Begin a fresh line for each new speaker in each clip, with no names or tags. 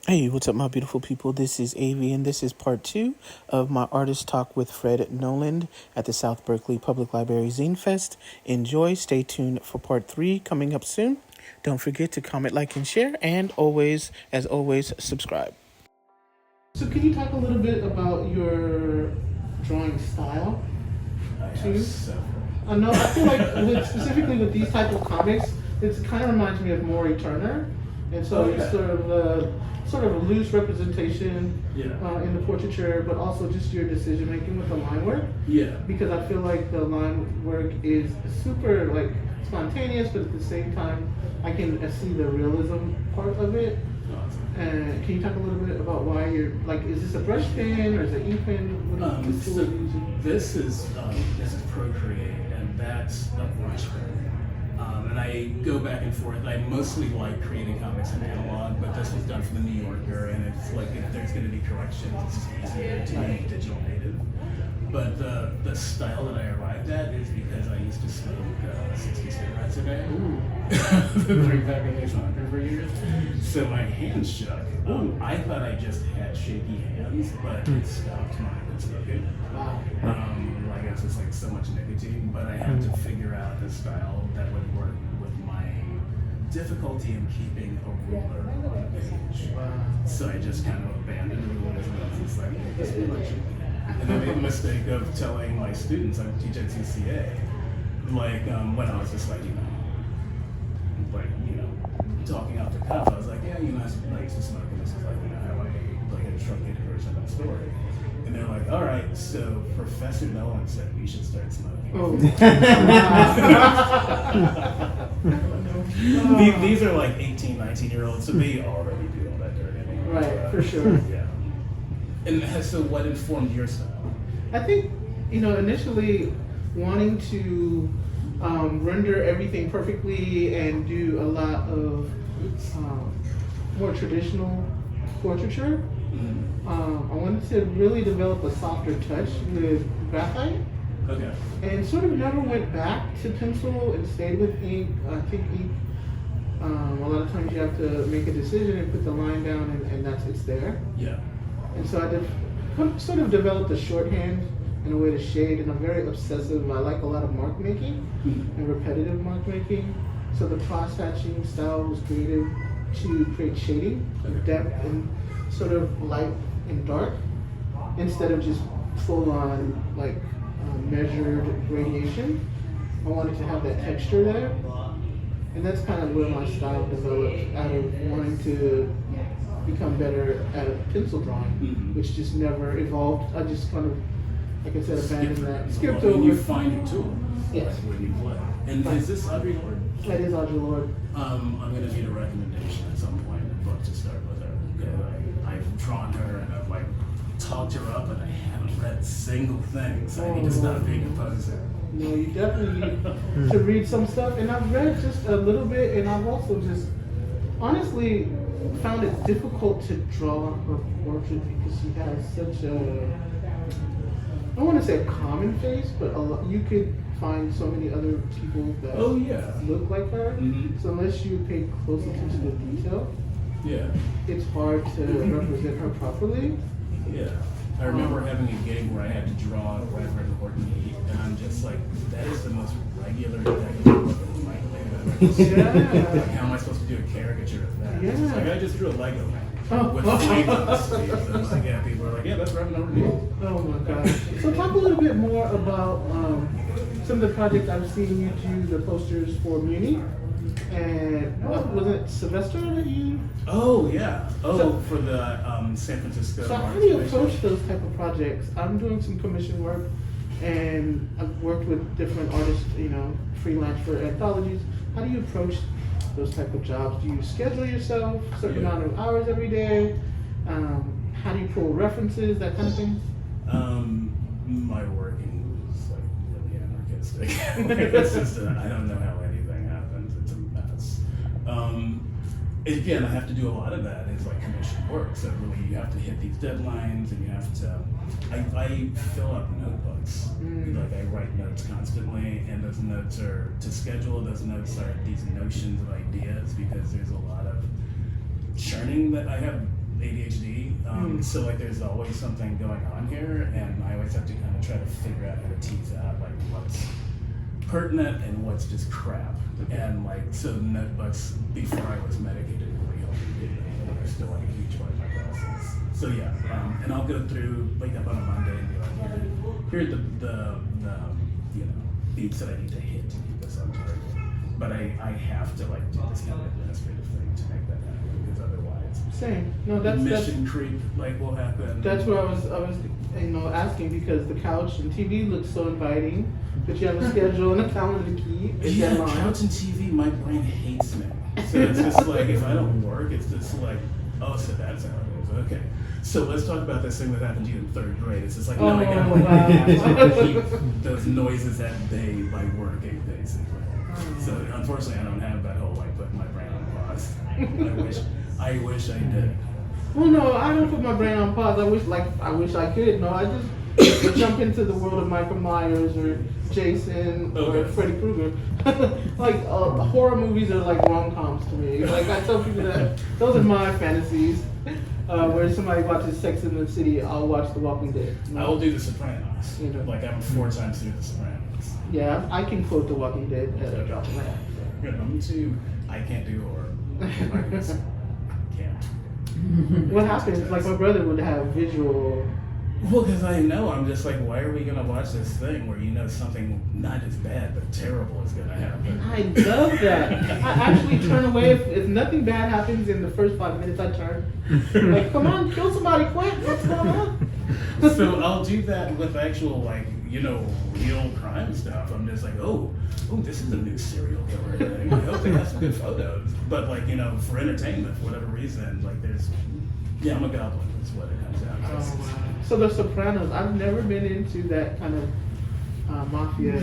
Hey, what's up, my beautiful people? This is Avi, and this is part 2 of my artist talk with Fred Noland at the South Berkeley Public Library Zine Fest. Enjoy. Stay tuned for part 3 coming up soon. Don't forget to comment, like, and share, and always, as always, subscribe. So, can you talk a little bit about your drawing style? Too? I know. I feel like, specifically with these type of comics, it kind of reminds me of Maury Turner, and so it's sort of a loose representation in the portraiture, but also just your decision making with the line work.
Yeah.
Because I feel like the line work is super like spontaneous, but at the same time, I can see the realism part of it.
Awesome.
And can you talk a little bit about why you're like? Is this a brush pen or is it ink pen? What is
So this is Procreate, and that's a brush pen. And I go back and forth. I mostly like creating comics in analog, but this was done for the New Yorker, and it's like if there's going to be corrections, it's easier to make digital native. But the style that I arrived at is because I used to smoke 60 cigarettes a day. 3-pack of Nation for years. So my hands shook. I thought I just had shaky hands, but it stopped my smoking. Like it's just like so much nicotine, but I had to figure out a style that would work with my difficulty in keeping a ruler on a page. So I just kind of abandoned rulers and I was just like, this will let you. And I made the mistake of telling my students, I teach at CCA, like when I was just like, talking off the cuff, I was like, yeah, I used to smoke, and this is like, how I, like a truncated version of the story. And they're like, all right, so Professor Noland said we should start smoking. These are like 18, 19-year-olds, so they already do all that dirty.
Right, for sure.
Yeah. And so what informed your style?
I think, initially wanting to render everything perfectly and do a lot of more traditional portraiture. I wanted to really develop a softer touch with graphite.
Okay.
And sort of never went back to pencil and stayed with ink. I think ink, a lot of times you have to make a decision and put the line down and it's there.
Yeah.
And so I sort of developed a shorthand and a way to shade, and I'm very obsessive. I like a lot of mark making and repetitive mark making. So the cross hatching style was created to create shading, depth, and sort of light and dark, instead of just full on like measured gradation. I wanted to have that texture there, and that's kind of where my style developed out of wanting to become better at a pencil drawing, which just never evolved. I just kind of, like I said, abandoned that. Skipped over.
You find your tool.
Yes.
When you play. And is this Audrey Lorde?
That is Audrey Lorde.
I'm going to need a recommendation at some point, a book to start with her. I've drawn her and I've like talked her up, and I haven't read a single thing, so I need to stop being a poser.
No, you definitely need to read some stuff, and I've read just a little bit, and I've also just honestly found it difficult to draw her portrait because she has such a, I don't want to say a common face, but you could find so many other people that look like her. So unless you pay close attention to detail, it's hard to represent her properly.
Yeah. I remember having a gig where I had to draw Reverend Horton Heat, and I'm just like, that is the most regular detective look of my life. Like, how am I supposed to do a caricature of that?
Yeah.
It's like, I just drew a Lego man with flames on the sleeves. And like, people are like, yeah, that's Reverend Horton Heat.
Oh my gosh. So talk a little bit more about some of the projects I've seen you do, the posters for Muni. And was it Sylvester that you?
Oh yeah. For the San Francisco.
So how do you approach those type of projects? I'm doing some commission work, and I've worked with different artists, freelance for anthologies. How do you approach those type of jobs? Do you schedule yourself a certain amount of hours every day? How do you pull references, that kind of thing?
My working is like really anarchistic. It's just I don't know how anything happens. It's a mess. Again, I have to do a lot of that. It's like commission work. So really, you have to hit these deadlines, and you have to. I fill up notebooks. Like I write notes constantly, and those notes are to schedule. Those notes are these notions of ideas because there's a lot of churning that I have ADHD, so like there's always something going on here, and I always have to kind of try to figure out how to tease out like what's pertinent and what's just crap. And like so notebooks before I was medicated really helped me do that. They're still like a huge part of my process. So yeah, and I'll go through, wake up on a Monday and be like, here are the you know, beats that I need to hit to keep us on target. But I have to like do this kind of administrative thing to make that happen, because otherwise
Same. No, that's
mission creep like will happen.
That's what I was asking, because the couch and TV looks so inviting, but you have a schedule and a calendar to keep.
Yeah, couch and TV, my brain hates me. So it's just like, if I don't work, it's just like, oh, so that's how it is. Okay. So let's talk about this thing that happened to you in 3rd grade. It's just like, no, I gotta keep those noises at bay by working, basically. So unfortunately, I don't have that whole like put my brain on pause. I wish I did.
Well, no, I don't put my brain on pause. I wish I could. No, I just jump into the world of Michael Myers or Jason or Freddy Krueger. Horror movies are like rom-coms to me. Like I tell people that those are my fantasies. Where somebody watches Sex in the City, I'll watch The Walking Dead.
I will do The Sopranos.
You know.
Like I'm 4 times through The Sopranos.
Yeah, I can quote The Walking Dead at a drop of my hat.
I'm too. I can't do horror. I just can't.
What happens? Like my brother would have visual.
Well, because I know, I'm just like, why are we gonna watch this thing where you know something not as bad but terrible is gonna happen?
I love that. I actually turn away if nothing bad happens in the first 5 minutes. I turn. Like, come on, kill somebody quick. What's going on?
So I'll do that with actual like, you know, real crime stuff. I'm just like, oh, this is a new serial killer thing. I hope they have some good photos. But like, you know, for entertainment, for whatever reason, like I'm a goblin. That's what it comes down to.
Oh, wow. So The Sopranos, I've never been into that kind of mafia.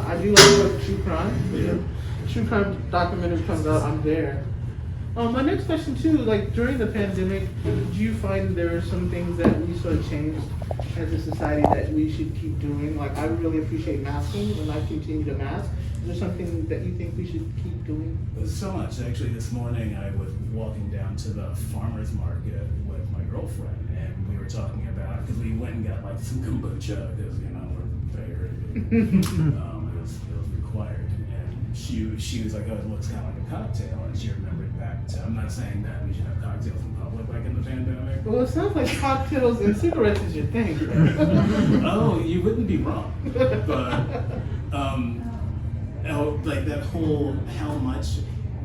I do like true crime.
Yeah.
True crime documentary comes out, I'm there. My next question too, like during the pandemic, did you find there are some things that we sort of changed as a society that we should keep doing? Like I really appreciate masking and I continue to mask. Is there something that you think we should keep doing?
So much. Actually, this morning I was walking down to the farmer's market with my girlfriend, and we were talking about, because we went and got like some kombucha, because you know we're very it was required, and she was like, oh, it looks kind of like a cocktail, and she remembered back to, I'm not saying that we should have cocktails in public like in the pandemic.
Well, it sounds like cocktails and cigarettes is your thing.
Oh, you wouldn't be wrong, but like that whole how much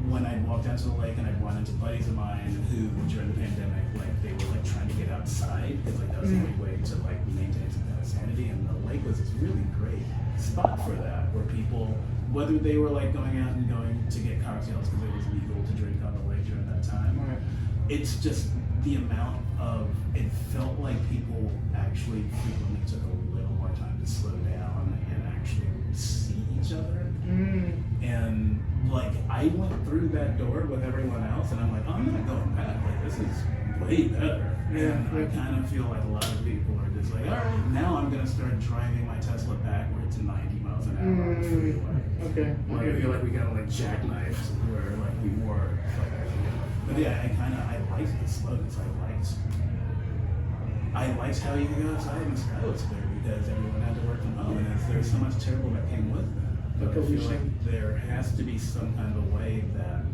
when I'd walk down to the lake and I'd run into buddies of mine who during the pandemic, like they were like trying to get outside because like that was the only way to like maintain some kind of sanity, and the lake was this really great spot for that, where people, whether they were like going out and going to get cocktails because it was legal to drink on the lake during that time, it's just the amount of, it felt like people actually frequently took a little more time to slow down and actually see each other. And like I went through that door with everyone else, and I'm like, oh, I'm not going back. Like this is way better. And I kind of feel like a lot of people are just like, all right, now I'm gonna start driving my Tesla backwards to 90 miles an hour on the freeway. Okay. Like I feel like we got like jackknifed where like we were. But yeah, I liked the slowness. I liked how you could go outside and sky was clear because everyone had to work from home, and there's so much terrible that came with that. But I feel like there has to be some kind of a way that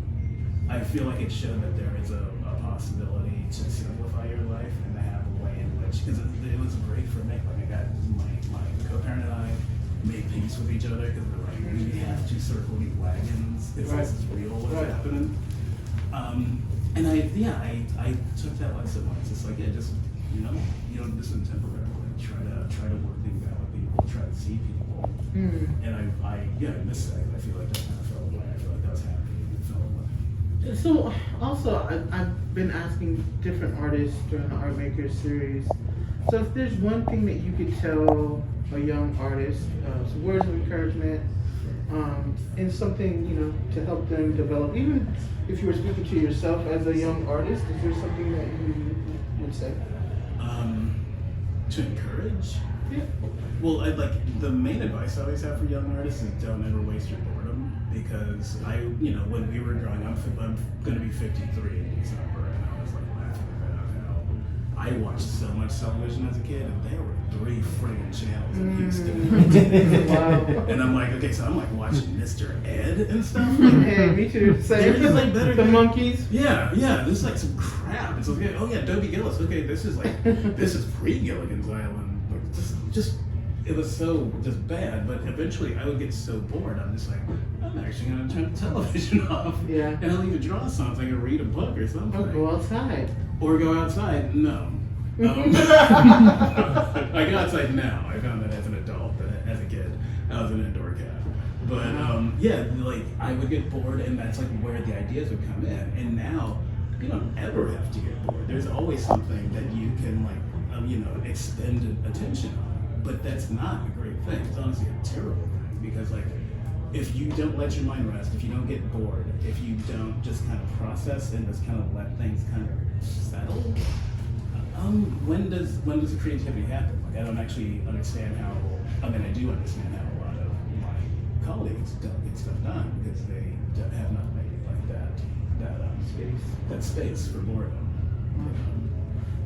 I feel like it showed that there is a possibility to simplify your life and to have a way in which, because it was great for me. Like I got my co-parent and I made peace with each other because we're like, we have to circle these wagons if this is real what's happening. And I took that lesson. It's just like, just this is temporary. Try to work things out with people, try to see people. And I miss that. I feel like that kind of fell away. I feel like that was happy and it fell away.
So also, I've been asking different artists during the Art Makers series. So if there's one thing that you could tell a young artist, some words of encouragement, and something to help them develop, even if you were speaking to yourself as a young artist, is there something that you would say?
To encourage?
Yeah.
Well, the main advice I always have for young artists is don't ever waste your boredom, because when we were growing up, I'm going to be 53 in December, and I was like laughing at that. I watched so much television as a kid, and there were 3 friggin' channels in Houston.
Wow.
And I'm like, okay, so I'm like watching Mr. Ed and stuff. Like,
Hey, me too. Same.
There's like better
The monkeys.
Yeah, this is like some crap. It's okay. Oh yeah, Dobie Gillis. Okay, this is pre-Gilligan's Island. Like, just it was so just bad. But eventually, I would get so bored. I'm just like, I'm actually gonna turn the television off.
Yeah.
And I'll either draw something or read a book or something.
Or go outside.
Or go outside. No. I go outside now. I found that as an adult, but as a kid, I was an indoor cat. But yeah, like I would get bored, and that's like where the ideas would come in. And now, you don't ever have to get bored. There's always something that you can like, expend attention on. But that's not a great thing. It's honestly a terrible thing because like, if you don't let your mind rest, if you don't get bored, if you don't just kind of process and just kind of let things kind of settle, when does the creativity happen? Like I don't actually understand how. I mean, I do understand how a lot of my colleagues don't get stuff done because they have not made like that space for boredom.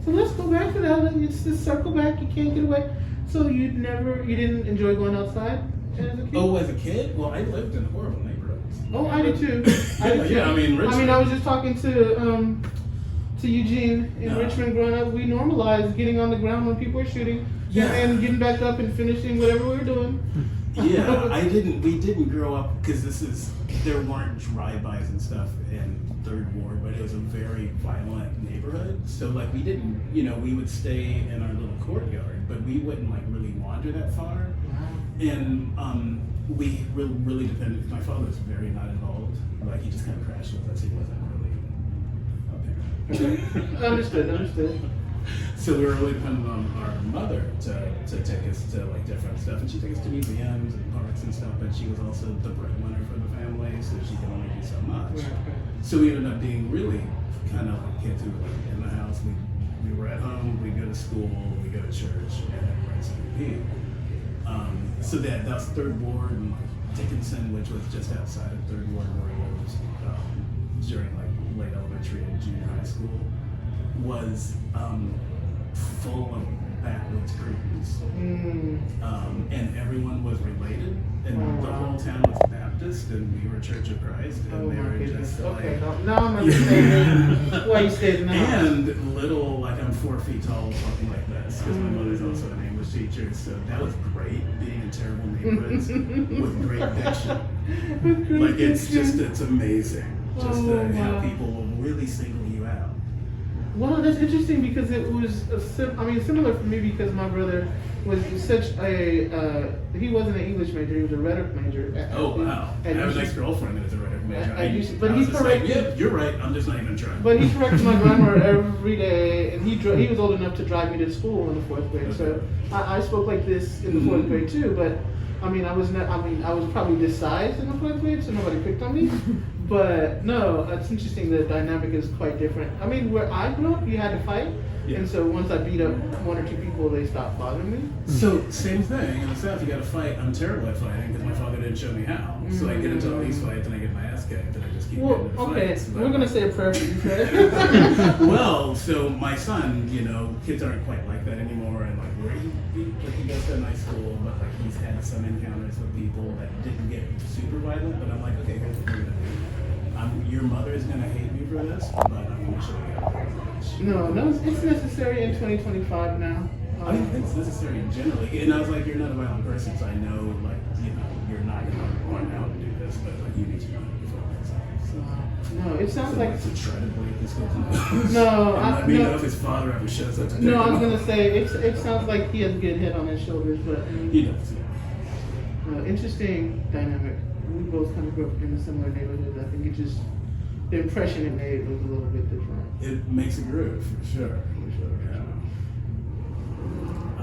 So let's go back to that. Let's just circle back. You can't get away. So you didn't enjoy going outside as a kid?
Oh, as a kid? Well, I lived in horrible neighborhoods.
Oh, I did too.
Yeah, I mean, Richmond.
I was just talking to Eugene in Richmond growing up. We normalized getting on the ground when people were shooting and getting back up and finishing whatever we were doing.
Yeah, we didn't grow up because there weren't drive-bys and stuff in Third Ward, but it was a very violent neighborhood. So like we didn't, we would stay in our little courtyard, but we wouldn't like really wander that far.
Wow.
And we really depended. My father was very not involved. Like he just kind of crashed with us. He wasn't really a parent.
Understood.
So we were really dependent on our mother to take us to like different stuff, and she'd take us to museums and parks and stuff. But she was also the breadwinner for the family, so she could only do so much. So we ended up being really kind of like kids who were like in the house. We were at home, we go to school, we go to church, and everybody's repeat. So that's Third Ward and like Dickinson, which was just outside of Third Ward where we lived during like late elementary and junior high school, was full of backwoods Cretans. And everyone was related, and the whole town was Baptist, and we were Church of Christ, and they were just like...
Okay, now I'm understanding why you stayed in the house.
And little, like I'm 4 feet tall, talking like this, because my mother's also an English teacher, so that was great, being in terrible neighborhoods with great diction. Like it's amazing, just how people will really single you out.
Well, that's interesting because it was similar for me because my brother was such a he wasn't an English major, he was a rhetoric major.
Oh wow! I have an ex-girlfriend that is a rhetoric major.
But he corrected.
Yeah, you're right. I'm just not even trying.
But he corrected my grammar every day, and he was old enough to drive me to school in the 4th grade. So I spoke like this in the 4th grade too. But I was probably this size in the 4th grade, so nobody picked on me. But no, it's interesting. The dynamic is quite different. I mean, where I grew up, you had to fight, and so once I beat up 1 or 2 people, they stopped bothering me.
So same thing in the South. You got to fight. I'm terrible at fighting because my father didn't show me how. So I get into all these fights and I get my ass kicked, and I just keep getting into the fights. But
We're gonna say a prayer for you, Fred.
Well, so my son, kids aren't quite like that anymore, and like he goes to a nice school, but like he's had some encounters with people that didn't get super violent. But I'm like, okay, here's what we're gonna do. Your mother is going to hate me for this, but I'm going to show you how to
No, it's necessary in 2025 now.
I think it's necessary generally. And I was like, you're not a violent person, so I know, like, you're not going to run out and do this, but like, you need to know before.
No, it sounds like...
to try to break this whole
No,
let me know if his father ever shows up to
No, I was going to say, it sounds like he has a good head on his shoulders, but...
He does, yeah.
Interesting dynamic. We both kind of grew up in a similar neighborhood. I think it just, the impression it made was a little bit different.
It makes a groove, for sure. Yeah.